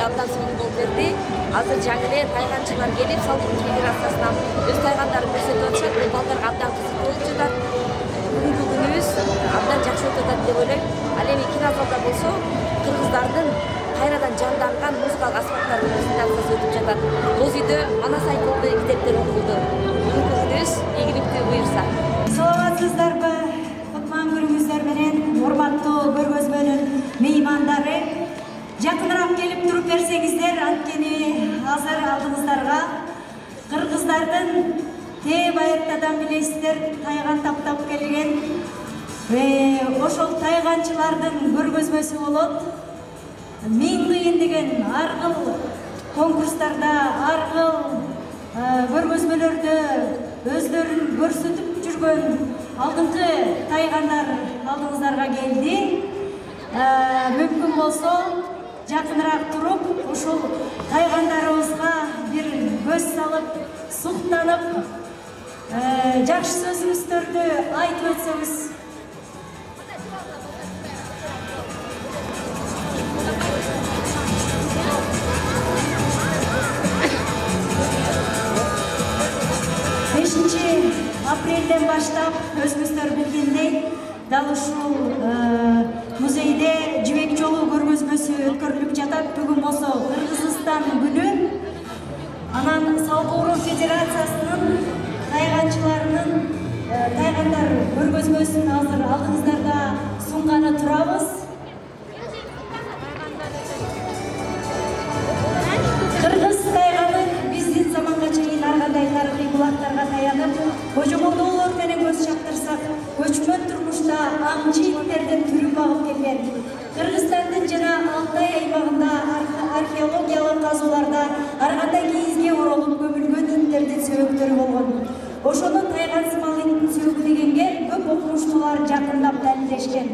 абдан сонун болуп берди. Азыр жаңы эле тайганчылар келип, Салдык Федерациясынан өз тайгандарын көрсөтүп атышат. Бул балдарга абдан кызык болуп жатат. Бүгүнкү күнүбүз абдан жакшы өтүп атат деп ойлойм. Ал эми кинозалда болсо кыргыздардын кайрадан жанданган музыкалык аспаптардын презентациясы өтүп жатат. Боз үйдө Манас айтылды китептер окулду. Бүгүнкү күнүбүз ийгиликтүү буюрса. Саламатсыздарбы? Кутман күнүңүздөр менен урматтуу көргөзмөнүн меймандары. Жакыныраак келип туруп берсеңиздер, анткени азыр алдыңыздарга кыргыздардын Байыртадан билесиздер, тайган таптап келген. Ошол тайганчылардын көргөзмөсү болот. Миң кыйын деген ар кыл конкурстарда, ар кыл көргөзмөлөрдө өздөрүн көрсөтүп жүргөн алдыңкы тайгандар алдыңыздарга келди. Мүмкүн болсо жакыныраак туруп, ушул тайгандарыбызга бир көз салып, суктанып, жакшы сөзүңүздөрдү айтып өтсөңүз. Апрелден баштап өзүңүздөр билгендей, дал ушул музейде жибек жолу көргөзмөсү өткөрүлүп жатат. Бүгүн болсо Кыргызстан күнү. Анан Салдык Федерациясынын тайганчыларынын тайгандар көргөзмөсүн азыр алдыңыздарда сунганы турабыз. Кыргыз тайганы биздин заманга чейин ар кандай тарыхый булактарга таянып, божомолдоолор менен көз чаптырсак, көчмөн турмушта аңчы иттердин түрүн багып келген. Кыргызстандын жана Алтай аймагында археологиялык казууларда ар кандай кийизге оролуп көмүлгөн иттердин сөөгүттөрү болгон. Ошону тайган сымал иттин сөөгү дегенге көп окумуштуулар жакындап далилдешкен.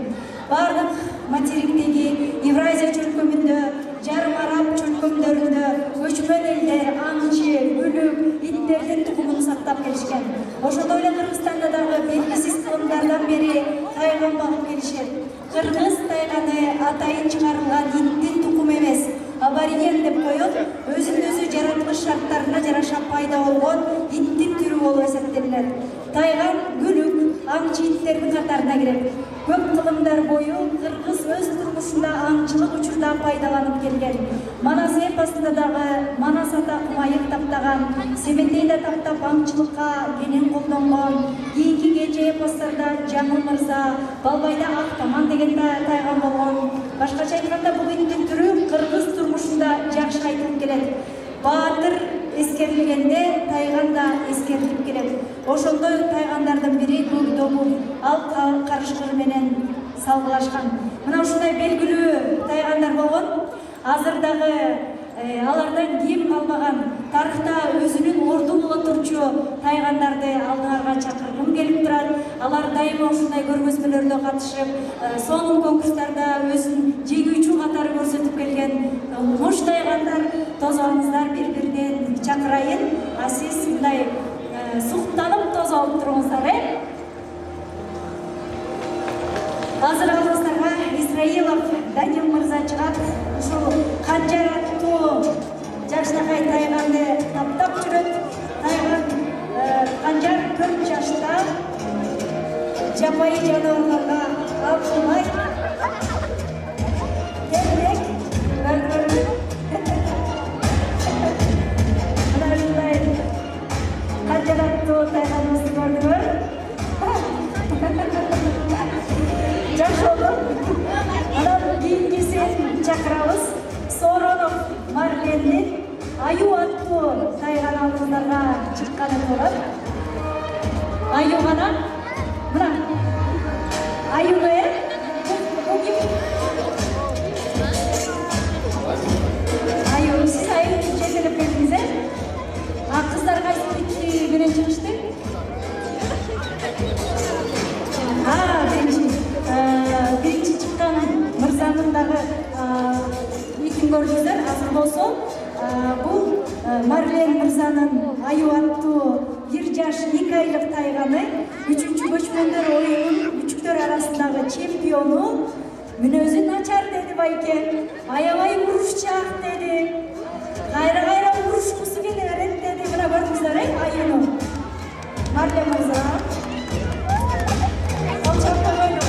Бардык материктеги Евразия чөлкөмүндө, жарым араб чөлкөмдөрүндө көчмөн элдер аңчы, үлүк, иттердин тукумун сактап келишкен. Ошондой эле Кыргызстанда дагы белгисиз кылымдардан бери тайган багып келишет. Кыргыз тайганы атайын чыгарылган иттин тукуму эмес, абориген деп коет, өзүн-өзү жаратылыш шарттарына жараша пайда болгон иттин түрү болуп эсептелет. Тайган күлүк, аңчы иттердин катарына кирет. Көп кылымдар бою кыргыз өз турмушунда аңчылык учурда пайдаланып келген. Манас эпосунда дагы Манас ата майык таптаган, Семетейде таптап аңчылыкка кенен колдонгон, кийинки кече эпостарда Жаңыл мырза, Балбайда Актаман деген тайган болгон. Башкача айтканда бул иттин түрү кыргыз турмушунда жакшы айтылып келет. Баатыр эскерилгенде тайган да эскерилип келет. Ошондой тайгандардын бири Көктөгү, ал карышкыр менен салгылашкан. Мына ушундай белгилүү тайгандар болгон. Азыр дагы алардан ким калмаган, тарыхта өзүнүн орду боло турчу тайгандарды алдыңарга чакыргым келип турат. Алар дайыма ушундай көргөзмөлөрдө катышып, сонун конкурстарда өзүн жеңүүчү катары көрсөтүп келген муш тайгандар. Тозоңуздар бири-биринен чакырайын. Сиз мындай суктанып тозо алып туруңуздар, Азыр алдыңыздарга Исраилов Данил мырза чыгат. Ушул канжар аттуу жакшынакай тайганды таптап жүрөт. Тайган канжар 4 жашта жапайы жаныбарларга алкылмай термек канжараттуу тайганыбызды көрдүңөр. Жакшы болду. Анан кийинкисин чакырабыз. Соронов Марлендин Аю аттуу тайган алдыңдарга чыкканы турат. Аю гана. Мына Аю Аю, сиз Аю жетелеп келдиңиз, кыздар кайсы менен чыгышты? Биринчи чыккан мырзанын дагы итин көрдүңүздөр. Азыр болсо бул Марлен мырзанын Аю аттуу 1 жаш 2 айлык тайганы 3-көчмөндөр оюнунун күчүктөр арасындагы чемпиону. мүнөзү начар деди байке. Аябай урушчак деди. Кайра урушкусу келе берет деди. Мына көрдүңүздөр, айыны. Марлен мырза. Алчакта койду.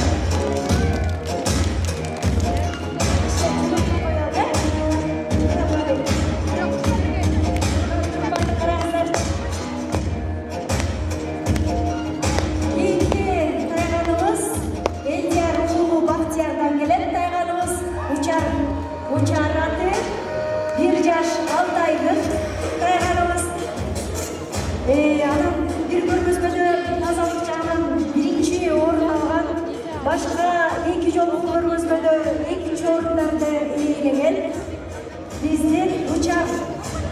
Учараты 1 жаш 6 айдык тайганыбыз. Анын бир көргөзмөдө тазалык жагынан 1-чи орун алган. Башка 2 жолку көргөзмөдө 2-чи орундарды ээлеген. Биздин учар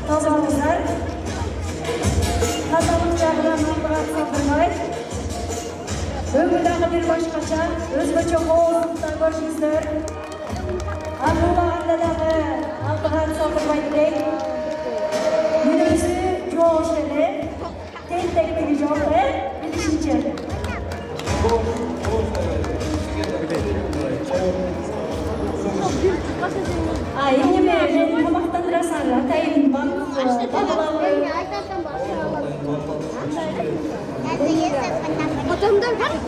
тазалыктар тазалык жагынан алдыга сапырмай. Өңү дагы бир башкача, өзгөчө коомдукта көрдүңүздөр. Арулағанда дағы алдыған сапырмай direk. Мүнөзі жоғыш әлі, тентектігі жоқ, білішінше. Енеме, мен тамақтандырасың, атайын бағалауы.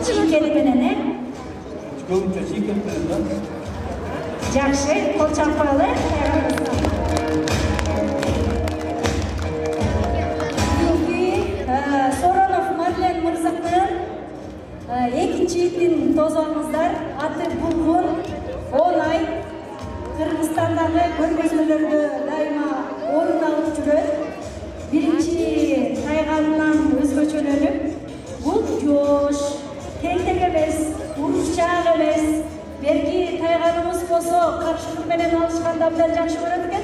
Шикеліменен, Көбінше шикеліменен. Жақшы, қол чаппалы. Соронов Марлен Мырзақтың 2-чи итин тозаңыздар. Аты Булгун 10 ай. Кыргызстандагы көргөзмөлөрдө дайыма орун алып жүрөт. 1-чи тайганынан өзгөчөлөнүп, бул жош, тентек эмес, урушчак эмес. Берки тайганыбыз болсо каршылык менен алышканды абдан жакшы көрөт экен.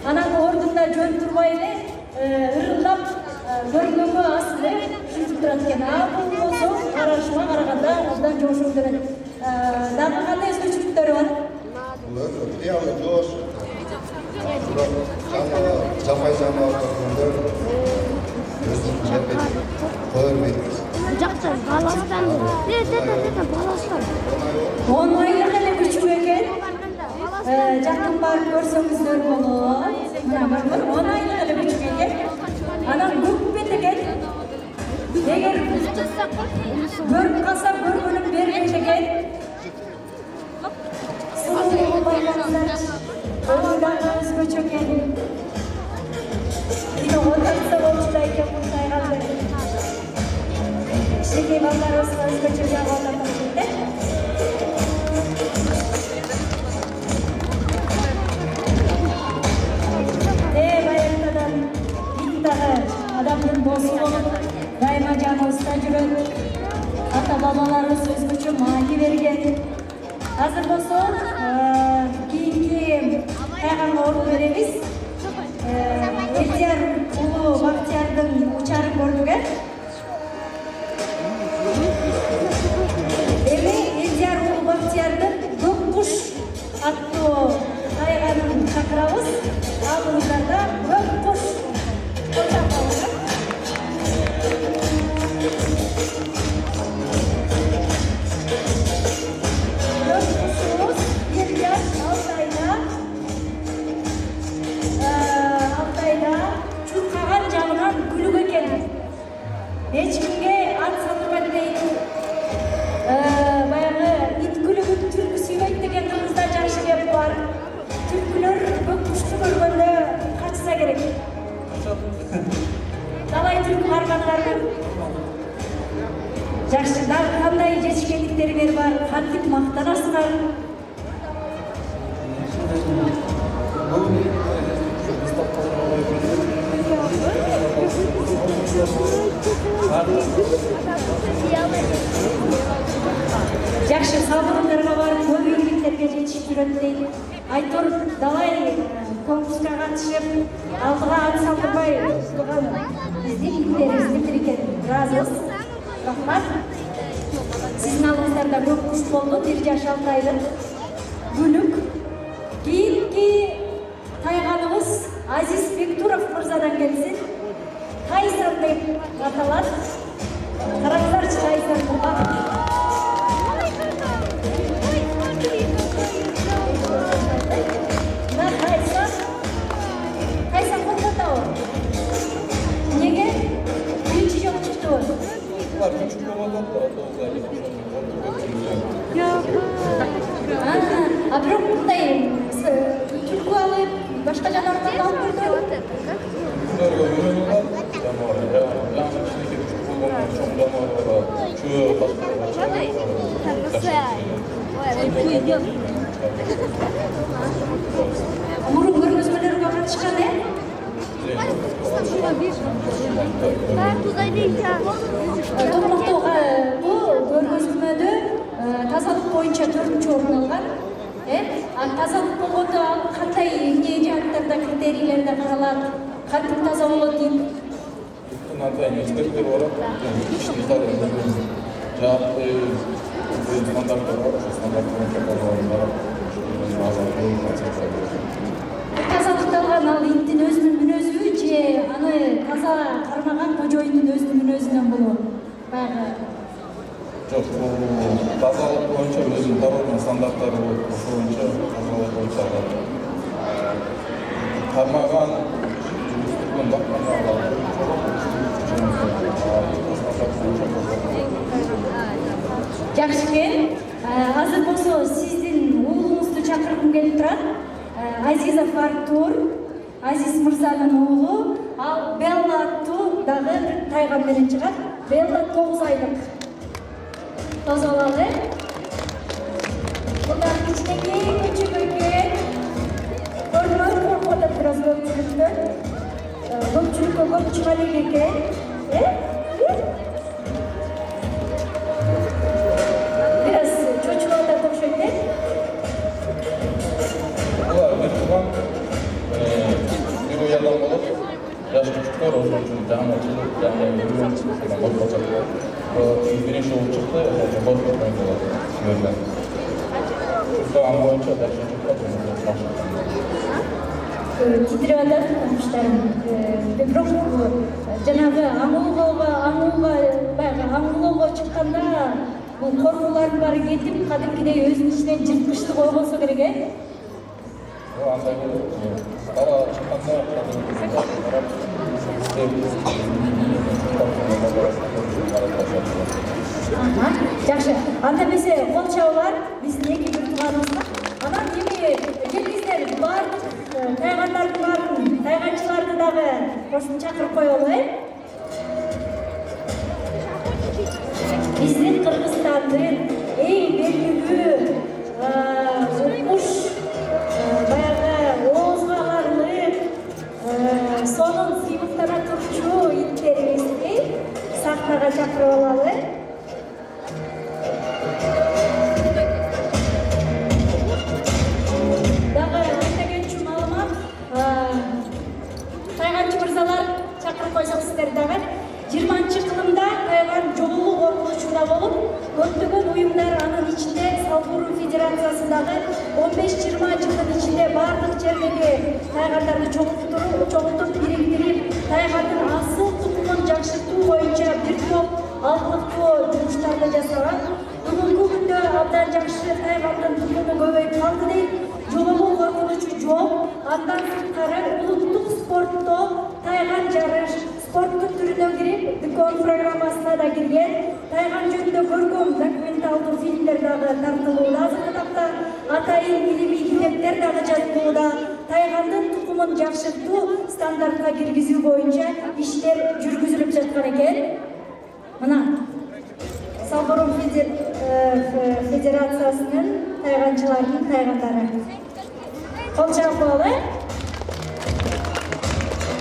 Анан ордунда жөн турбай эле ырылдап көргөнгө асты шүтүп турат экен. Бул болсо карашыма караганда абдан жошуп берет. Дагы кандай өзгөчөлүктөрү бар? Бул реалдуу жош. Жапай жаңалыктар өзүн жаппайт, койбойт. Жақсы, баластан. Баластан. 10 айлық эле күчү экен. Жакын барып көрсөңүздөр болот. Мына көргөн 10 айлық эле күчү экен. Анан көп бет экен. Эгер көрүп калса көргөнүм бербейт экен. Сылуу болбайсыңдар. Ойдагы өзгөчө экен. Мына отурса болчу экен бул тайганды. Шеке балдарыбыз өзгөчө жагып атат. Баягыдан ит дагы адамдын досу болуп, дайыма жаныбызда жүрөт. Ата-бабаларыбыз өзгөчө маани берген. Азыр болсо кийинки тайганга орун беребиз. Элдияр уулу Бактиярдын учарын көрдүк. Элдияр уулу Бактиярдын көк куш аттуу тайганын чакырабыз. Алдыңыздарда көк куш отапалыр. Көк кушубуз 1 жаш 6 айда чуркаган жагынан күлүк экен. Эч кимге ат сатырбайт дейт. Баягы ит күлүгүн түлкү сүйбөйт деген кыргызда жакшы кеп бар. Түлкүлөр көк кушту көргөндө качса керек. Талай түлкү баргандарбы? Жакшы, дагы кандай жетишкендиктериңер бар? Кантип мактанасыңар? Жакшы, сабырыңдарга барып көп ийгиликтерге жетишип жүрөт дейт. Айтор далай конкурска катышып, алдыга ат салдырбай турган биздин илдерибиздин экен. Ыраазыбыз. Рахмат. Сиздин алдыңыздарда көк куш болду, 1 жаш 6 айлык күлүк. Кийинки тайганыбыз Азиз Бектуров мырзадан келсин. Тайсан деп аталат. Караңыздарчы, Тайсан бул. А бирок мындай түркү алып башка жаныбарларды алып көрдүңүзбү? Мурун көргөзмөлөргө катышкан Токмоктогу бул көргөзмөдө тазалык боюнча 4-чү орун алган. Тазалык болгондо ал кандай эмне жааттарда критерийлерде каралат, кантип таза болот дейт? Тазалыкты алган ал иттин өзүнүн мүнөзү же аны таза кармаган кожоюндун өзүнүн мүнөзүнөн болобу? Баягы Жоқ, тазалық бойынша өзінің табылған стандарттары болып, ошол боюнча тазалық бойынша алады. Кармаган жүргүзүлгөн бакманалар. Жакшы экен. Азыр болсо сиздин уулуңузду чакыргым келип турат. Азизов Артур, Азиз мырзанын уулу, ал Белла аттуу дагы бир тайган менен чыгат. Белла 9 айлык. Таза алалы. Мындан кичинекей күчүк экен. Көрмөй коркотот бираз көпчүлүктө. Көпчүлүккө көп чыга элек экен. Бираз чочуп атат окшойт э? Булар бир тууган бир уялдан болот. Жаш күчүктөр ошол үчүн жаңы деген болчу. Биринчи болуп чыкты, болот болот. Ан боюнча титирип атат кумуштарым. Бирок жанагы аңуулоого чыкканда бул коркуулардын баары кетип, кадимкидей өзүнүн ичинен жырткычтык ой болсо керек э? андай кара чыкканда Жакшы. Анда эмесе кол чабуулар биздин эки бир тууганыбызга. Анан эми келиңиздер баардык тайгандардын баарын, тайганчыларды дагы ошону чакырып коелу э? Биздин Кыргызстандын эң белгилүү укмуш баягы оозго аларлык сонун сыймыктана турчу иттерибизди сахнага чакырып алалы. Дагы айта кетчү маалымат, тайганчы мырзалар чакырып койсок сиздер дагы 20-кылымда тайган жоголуу коркунучунда болуп, көптөгөн уюмдар анын ичинде Салбурун Федерациясындагы 15-20 жылдын ичинде бардык жердеги тайгандарды чогултуп бириктирип, тайгандын асыл тукумун жакшыртуу боюнча бир топ алгылыктуу жумуштарды жасаган. Бүгүнкү күндө абдан жакшы тайгандын тукуму көбөйүп калды дейт. Жоголуу коркунучу жок. Андан сырткары улуттук спортто тайган жарыш спорттук түрүнө кирип, дүкөн программасына да кирген. Тайган жөнүндө көркөм документалдуу фильмдер дагы тартылууда. Азыркы тапта атайын илимий китептер дагы жазылууда. Тайгандын тукумун жакшыртуу, стандартка киргизүү боюнча иштер жүргүзүлүп жаткан экен. Мына Салбурун Федерациясынын тайганчыларынын тайгандары. Кол чабып коелу.